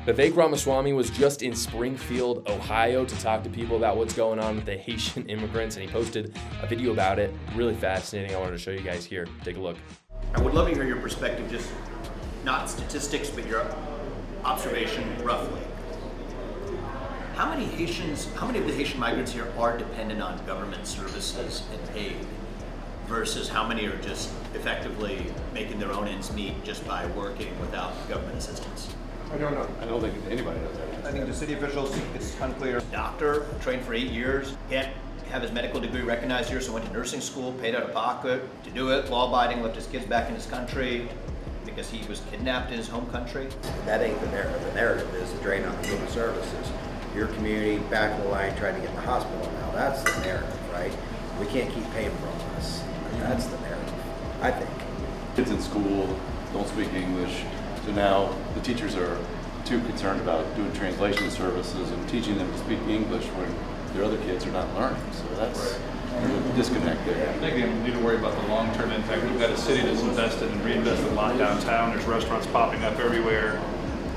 Vivek Ramaswamy was just in Springfield, Ohio to talk to people about what's going on with the Haitian immigrants, and he posted a video about it. Really fascinating. I wanted to show you guys here. Take a look. I would love to hear your perspective, just not statistics, but your observation roughly. How many of the Haitian migrants here are dependent on government services and aid versus how many are just effectively making their own ends meet just by working without government assistance? I don't know. I don't think anybody knows that. I think the city officials, it's unclear. Doctor, trained for 8 years, can't have his medical degree recognized here, so went to nursing school, paid out of pocket to do it, law-abiding, left his kids back in his country because he was kidnapped in his home country. That ain't the narrative. The narrative is the drain on the human services. Your community back of the line trying to get in the hospital now. That's the narrative, right? We can't keep paying for all this. That's the narrative, I think. Kids in school don't speak English, so now the teachers are too concerned about doing translation services and teaching them to speak English when their other kids are not learning. So that's a disconnect there. I think we need to worry about the long-term impact. We've got a city that's invested and reinvested a lot downtown. There's restaurants popping up everywhere,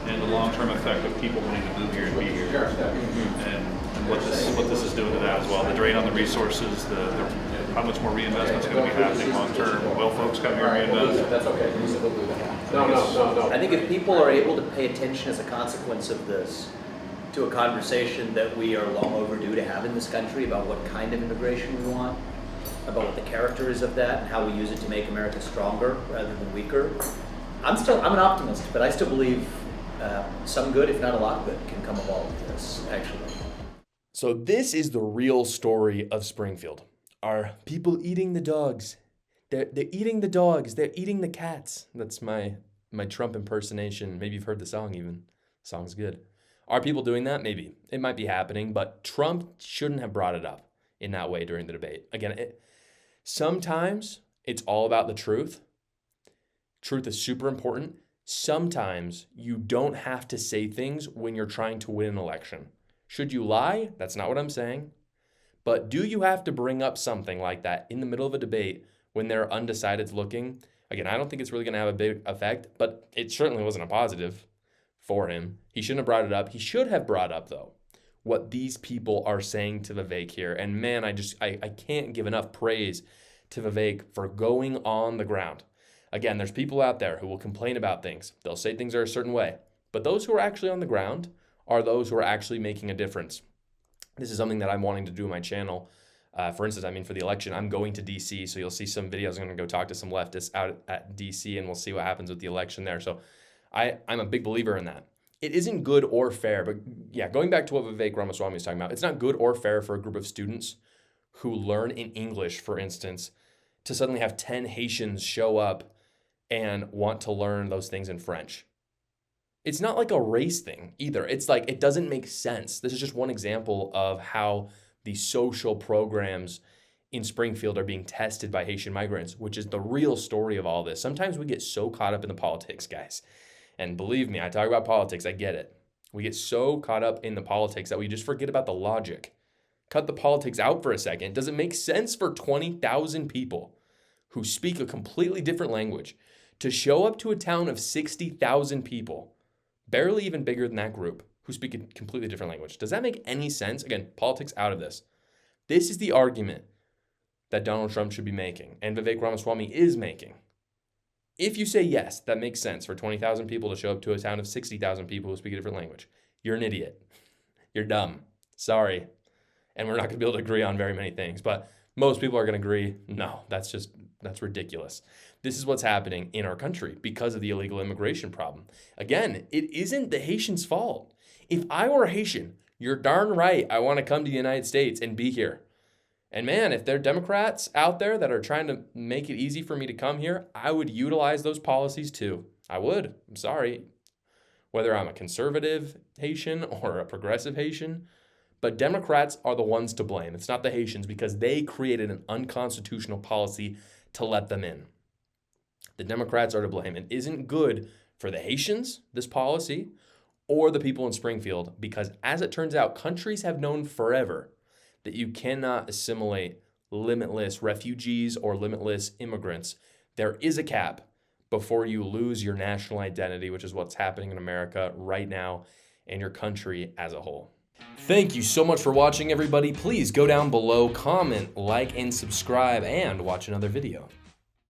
and the long-term effect of people wanting to move here and be here, and what this is doing to that as well. The drain on the resources, how much more reinvestment is going to be happening long-term. Will folks come here and reinvest? That's okay. No. I think if people are able to pay attention as a consequence of this to a conversation that we are long overdue to have in this country about what kind of immigration we want, about what the character is of that, and how we use it to make America stronger rather than weaker. I'm an optimist, but I still believe some good, if not a lot of good, can come of all of this, actually. So this is the real story of Springfield. Are people eating the dogs? They're eating the dogs. They're eating the cats. That's my Trump impersonation. Maybe you've heard the song even. The song's good. Are people doing that? Maybe. It might be happening, but Trump shouldn't have brought it up in that way during the debate. Again, sometimes it's all about the truth. Truth is super important. Sometimes you don't have to say things when you're trying to win an election. Should you lie? That's not what I'm saying. But do you have to bring up something like that in the middle of a debate when they're undecided looking? Again, I don't think it's really going to have a big effect, but it certainly wasn't a positive for him. He shouldn't have brought it up. He should have brought up, though, what these people are saying to Vivek here. And man, I can't give enough praise to Vivek for going on the ground. Again, there's people out there who will complain about things. They'll say things are a certain way. But those who are actually on the ground are those who are actually making a difference. This is something that I'm wanting to do on my channel. For instance, for the election, I'm going to D.C., so you'll see some videos. I'm going to go talk to some leftists out at D.C., and we'll see what happens with the election there. So I'm a big believer in that. It isn't good or fair, but yeah, going back to what Vivek Ramaswamy was talking about, it's not good or fair for a group of students who learn in English, for instance, to suddenly have 10 Haitians show up and want to learn those things in French. It's not like a race thing either. It's like, it doesn't make sense. This is just one example of how the social programs in Springfield are being tested by Haitian migrants, which is the real story of all this. Sometimes we get so caught up in the politics, guys. And believe me, I talk about politics, I get it. We get so caught up in the politics that we just forget about the logic. Cut the politics out for a second. Does it make sense for 20,000 people who speak a completely different language to show up to a town of 60,000 people, barely even bigger than that group, who speak a completely different language? Does that make any sense? Again, politics out of this. This is the argument that Donald Trump should be making and Vivek Ramaswamy is making. If you say yes, that makes sense for 20,000 people to show up to a town of 60,000 people who speak a different language, you're an idiot. You're dumb. Sorry. And we're not going to be able to agree on very many things, but most people are going to agree, no, that's ridiculous. This is what's happening in our country because of the illegal immigration problem. Again, it isn't the Haitians' fault. If I were Haitian, you're darn right I want to come to the United States and be here. And man, if there are Democrats out there that are trying to make it easy for me to come here, I would utilize those policies too. I would. I'm sorry. Whether I'm a conservative Haitian or a progressive Haitian, but Democrats are the ones to blame. It's not the Haitians because they created an unconstitutional policy to let them in. The Democrats are to blame. It isn't good for the Haitians, this policy, or the people in Springfield, because as it turns out, countries have known forever that you cannot assimilate limitless refugees or limitless immigrants. There is a cap, before you lose your national identity, which is what's happening in America right now and your country as a whole. Thank you so much for watching, everybody. Please go down below, comment, like, and subscribe, and watch another video.